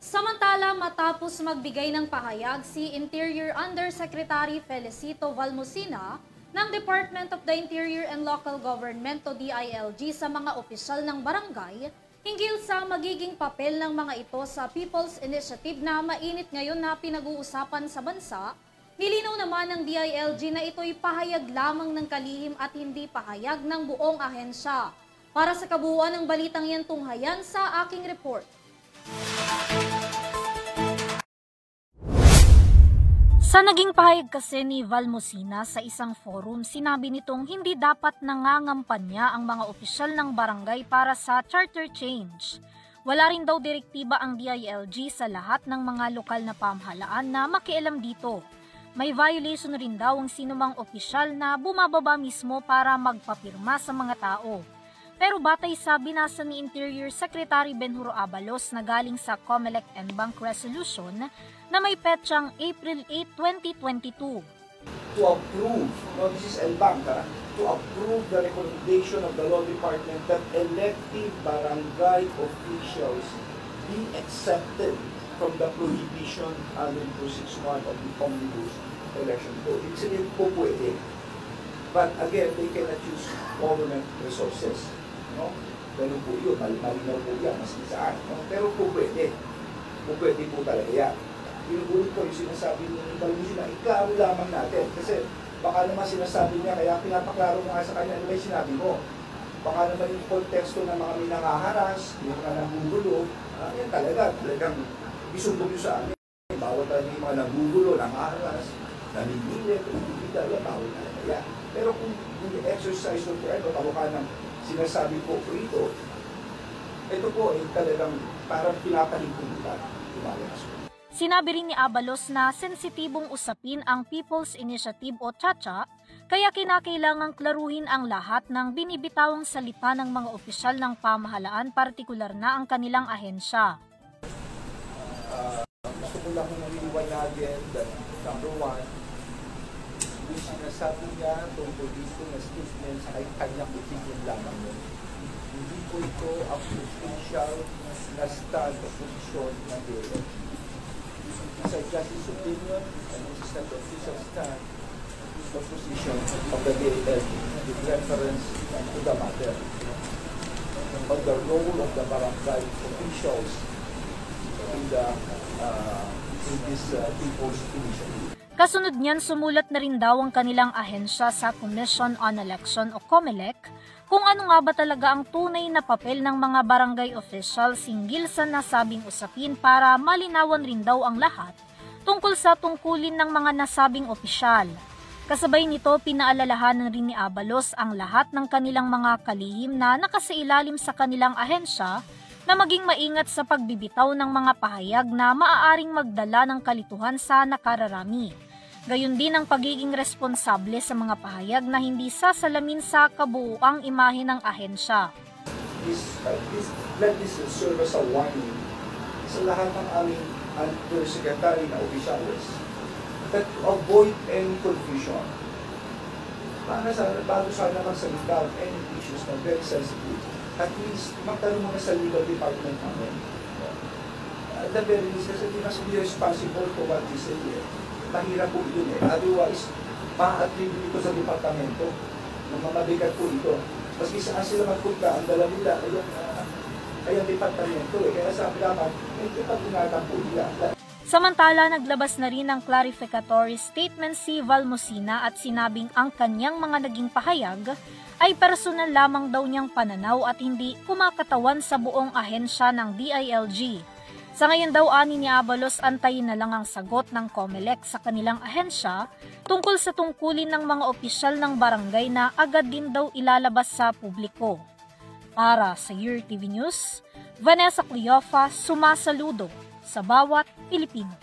Samantala, matapos magbigay ng pahayag si Interior Undersecretary Felicito Valmosina ng Department of the Interior and Local Government o DILG sa mga opisyal ng barangay hinggil sa magiging papel ng mga ito sa People's Initiative na mainit ngayon na pinag-uusapan sa bansa, nilinaw naman ng DILG na ito'y pahayag lamang ng kalihim at hindi pahayag ng buong ahensya. Para sa kabuuan ng balitang yan tunghayan sa aking report. Sa naging pahayag kasi ni Valmosina sa isang forum, sinabi nitong hindi dapat nangangampanya ang mga opisyal ng barangay para sa charter change. Wala rin daw direktiba ang DILG sa lahat ng mga lokal na pamahalaan na makialam dito. May violation rin daw ang sinumang opisyal na bumababa mismo para magpapirma sa mga tao. Pero batay sa binasa ni Interior Secretary Benhuro Abalos na galing sa COMELEC and Bank Resolution na may petsang April 8, 2022. To approve, this is El-Bank, to approve the recommendation of the Law Department that elective barangay officials be accepted from the prohibition under 261 of the Omnibus Election Code. Ibig sabihin po pwede. But again, they cannot use government resources. No? Ganun po yun, malinaw po yan, mas saan. No? Pero po pwede. Po pwede po talaga yan. Inuulit ko yung sinasabi ni Valmosina, iklaro lamang natin. Kasi baka naman sinasabi niya, kaya pinapaklaro mo nga sa kanya, ano ba yung sinabi mo? Baka naman yung konteksto ng mga minangaharas, yung mga nagugulo, yan talagang isumbog yun sa amin. Bawal talaga yung mga nagugulo, nangaharas, naninilit, hindi talaga bawal talaga yan. Pero kung yung exercise of prayer, kamukha ng sinasabi ko po ito po ay talagang parang pinapahintulutan. Lumalakas po. Sinabi rin ni Abalos na sensitibong usapin ang People's Initiative o CHACHA, kaya kinakailangang klaruhin ang lahat ng binibitawang salita ng mga opisyal ng pamahalaan, partikular na ang kanilang ahensya. Gusto ko lang naliwanagin that number one, yung sinasabi niya tungkol dito na statements ay kanyang opinion lamang yun. Hindi po ito ang official na stand o posisyon ng DILG. It's a justice opinion and it's not the official stand or position of the DILG with reference to the matter on the role of the barangay officials in this People's Initiative. Kasunod niyan, sumulat na rin daw ang kanilang ahensya sa Commission on Election o COMELEC kung ano nga ba talaga ang tunay na papel ng mga barangay officials hinggil sa nasabing usapin para malinawan rin daw ang lahat tungkol sa tungkulin ng mga nasabing opisyal. Kasabay nito, pinaalalahanan rin ni Abalos ang lahat ng kanilang mga kalihim na nakasailalim sa kanilang ahensya na maging maingat sa pagbibitaw ng mga pahayag na maaaring magdala ng kalituhan sa nakararami. Gayon din ang pagiging responsable sa mga pahayag na hindi sasalamin sa kabuuang imahe ng ahensya. Let this serve as a warning sa lahat ng aming undersecretary na opisyalis that to avoid any confusion. Bago sana magsalita of any issues na very sensitive, at least magtanong muna sa legal department namin. At the very least, kasi we must be responsible for what we say here. Mahirap po yun eh. Otherwise, ma-attribute ito sa departamento. Mabigat po ito. Maski saan sila magpunta, ang dala nila ay ang departamento eh. Kaya sabi naman, ito pag-ingatan po nila. Samantala, naglabas na rin ng clarificatory statement si Valmosina at sinabing ang kanyang mga naging pahayag ay personal lamang daw niyang pananaw at hindi kumakatawan sa buong ahensya ng DILG. Sa ngayon daw, ani ni Abalos, antayin na lang ang sagot ng COMELEC sa kanilang ahensya tungkol sa tungkulin ng mga opisyal ng barangay na agad din daw ilalabas sa publiko. Para sa URTV News, Vanessa Cleofa, sumasaludo sa bawat Pilipino.